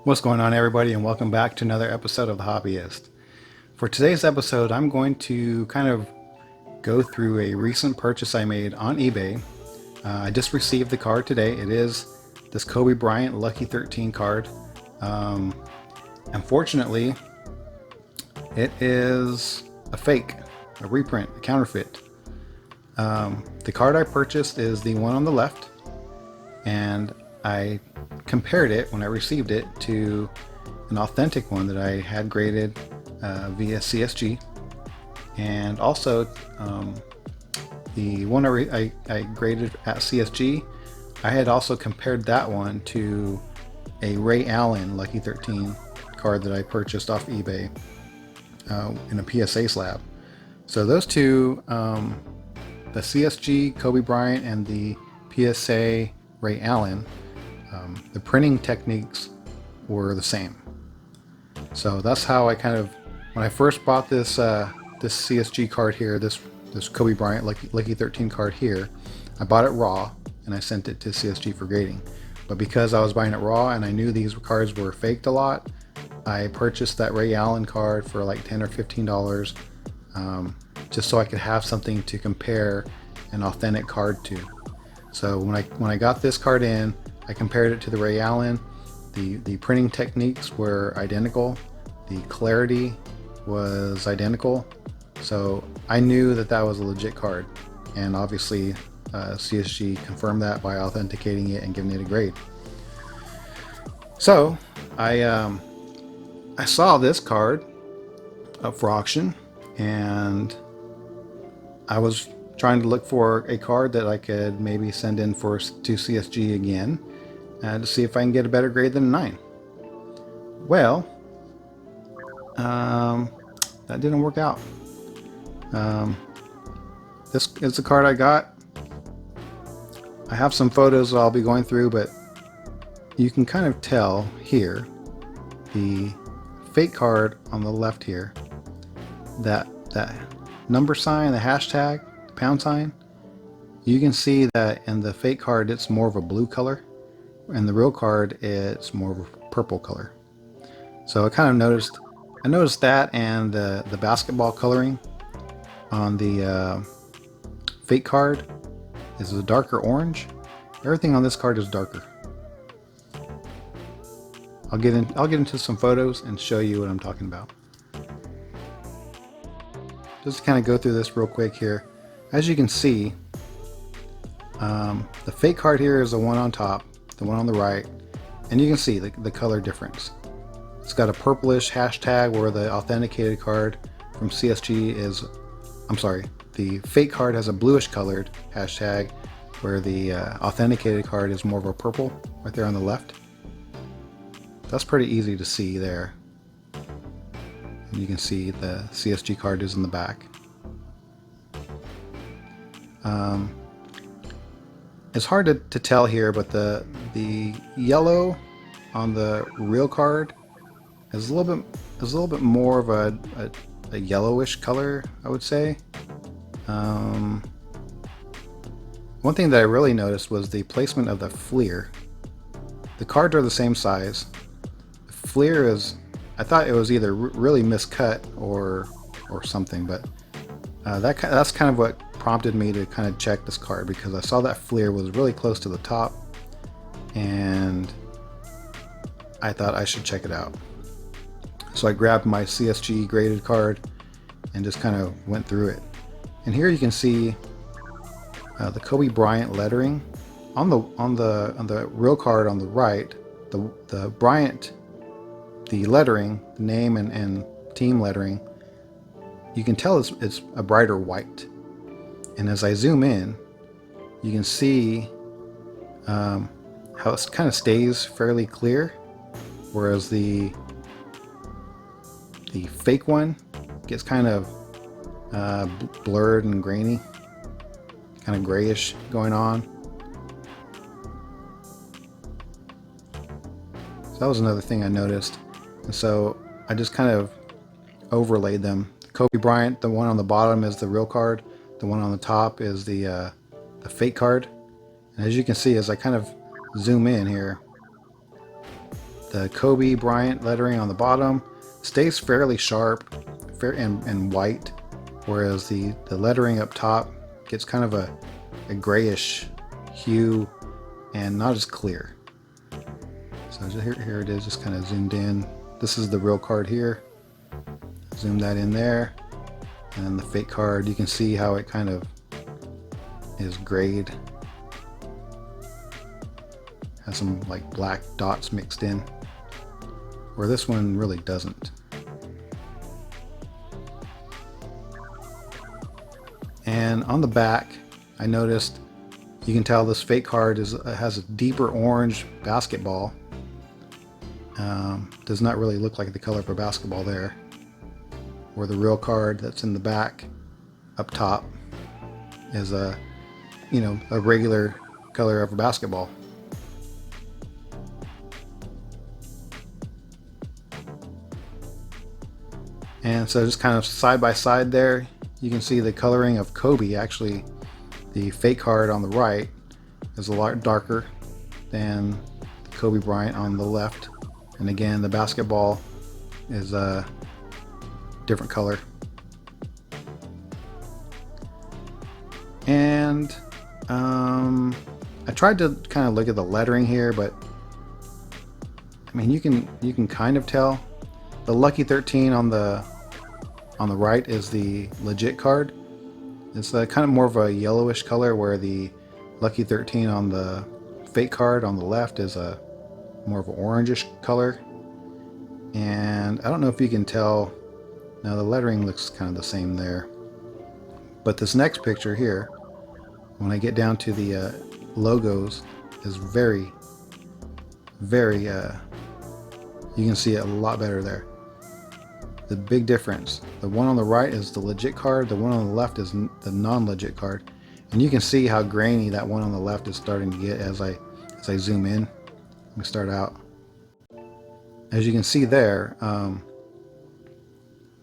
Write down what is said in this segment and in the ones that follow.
What's going on, everybody, and welcome back to another episode of The Hobbyist. For today's episode, I'm going to kind of go through a recent purchase I made on eBay. I just received the card today. It is this Kobe Bryant Lucky 13 card. Unfortunately, it is a fake, a reprint, a counterfeit. The card I purchased is the one on the left, and I compared it when I received it to an authentic one that I had graded via CSG, and also the one I graded at CSG, I had also compared that one to a Ray Allen Lucky 13 card that I purchased off eBay in a PSA slab. So those two, the CSG Kobe Bryant and the PSA Ray Allen, the printing techniques were the same. So that's how I kind of, when I first bought this this CSG card here, this Kobe Bryant Lucky 13 card here, I bought it raw and I sent it to CSG for grading. But because I was buying it raw and I knew these cards were faked a lot, I purchased that Ray Allen card for like $10 or $15, just so I could have something to compare an authentic card to. So when I got this card in, I compared it to the Ray Allen. The printing techniques were identical. The clarity was identical. So I knew that that was a legit card. And obviously CSG confirmed that by authenticating it and giving it a grade. So I saw this card up for auction, and I was trying to look for a card that I could maybe send in to CSG again to see if I can get a better grade than a 9. Well, that didn't work out. This is the card I got. I have some photos I'll be going through, but you can kind of tell here, the fake card on the left here, that number sign, the hashtag, the pound sign, you can see that in the fake card it's more of a blue color, and the real card it's more of a purple color. So I noticed that, and the basketball coloring on the fake card is a darker orange. Everything on this card is darker. I'll get into some photos and show you what I'm talking about. Just to kind of go through this real quick here. As you can see, the fake card here is the one on top, the one on the right, and you can see the color difference. It's got a purplish hashtag, where the authenticated card from CSG is, I'm sorry, the fake card has a bluish colored hashtag, where the authenticated card is more of a purple, right there on the left. That's pretty easy to see there. And you can see the CSG card is in the back. It's hard to tell here, but the yellow on the real card is a little bit more of a yellowish color, I would say. One thing that I really noticed was the placement of the fleer. The cards are the same size. The fleer is, I thought it was either really miscut or something, but that's kind of what prompted me to kind of check this card, because I saw that fleer was really close to the top, and I thought I should check it out. So I grabbed my CSG graded card and just kind of went through it. And here you can see the Kobe Bryant lettering on the real card on the right. The Bryant, the lettering, the name and team lettering, you can tell it's a brighter white. And as I zoom in, you can see how it kind of stays fairly clear, whereas the fake one gets kind of blurred and grainy, kind of grayish going on. So that was another thing I noticed, and so I just kind of overlaid them. Kobe Bryant, the one on the bottom is the real card. The one on the top is the fake card. And as you can see, as I kind of zoom in here, The Kobe Bryant lettering on the bottom stays fairly sharp and white, whereas the lettering up top gets kind of a grayish hue and not as clear. So here it is, just kind of zoomed in. This is the real card here. Zoom that in there. And then the fake card, you can see how it kind of is grayed. Has some like black dots mixed in, where this one really doesn't. And on the back, I noticed you can tell this fake card has a deeper orange basketball. Does not really look like the color of a basketball there. Where the real card that's in the back up top is a regular color of a basketball. And so just kind of side by side there, you can see the coloring of Kobe. Actually, the fake card on the right is a lot darker than the Kobe Bryant on the left. And again, the basketball is a different color. And I tried to kind of look at the lettering here, but I mean, you can kind of tell. The Lucky 13 on the right is the legit card. It's kind of more of a yellowish color, where the Lucky 13 on the fake card on the left is a more of an orangish color. And I don't know if you can tell. Now the lettering looks kind of the same there. But this next picture here, when I get down to the logos, is very, very, you can see it a lot better there. The big difference. The one on the right is the legit card. The one on the left is the non-legit card. And you can see how grainy that one on the left is starting to get as I zoom in. Let me start out. As you can see there,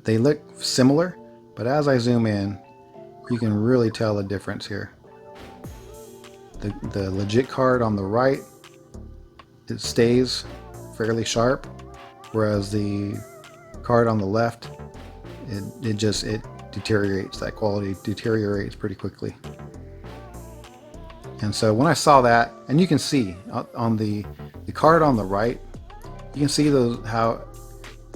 they look similar, but as I zoom in, you can really tell the difference here. The legit card on the right, it stays fairly sharp, whereas the card on the left, it deteriorates. That quality deteriorates pretty quickly. And so when I saw that, and you can see on the card on the right, you can see how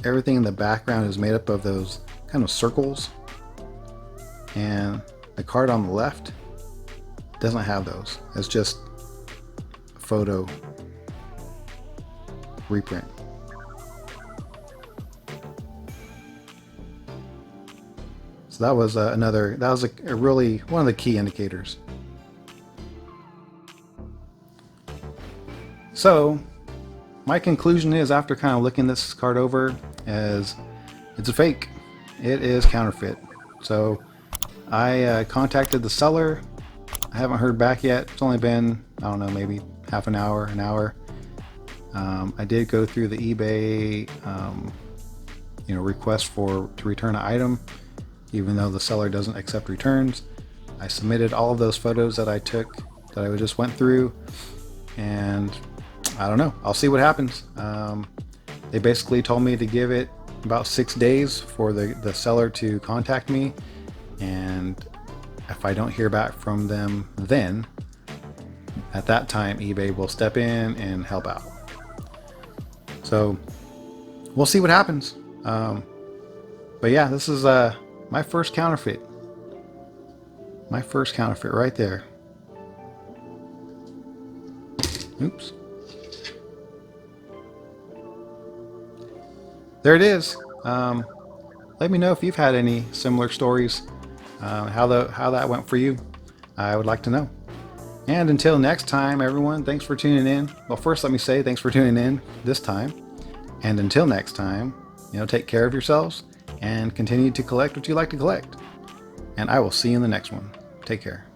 everything in the background is made up of those kind of circles, and the card on the left doesn't have those. It's just a photo reprint. So that was a really one of the key indicators. So my conclusion is, after kind of looking this card over, is it's a fake. It is counterfeit. So I contacted the seller. I haven't heard back yet. It's only been, I don't know, maybe half an hour, an hour. I did go through the eBay request to return an item, even though the seller doesn't accept returns. I submitted all of those photos that I took, that I just went through, and I don't know. I'll see what happens. They basically told me to give it about 6 days for the seller to contact me, and if I don't hear back from them then, at that time eBay will step in and help out. So we'll see what happens. But yeah, this is my first counterfeit. My first counterfeit right there. Oops. There it is. Let me know if you've had any similar stories, how that went for you. I would like to know. And until next time, everyone, thanks for tuning in. Well, first let me say thanks for tuning in this time. And until next time, take care of yourselves and continue to collect what you like to collect. And I will see you in the next one. Take care.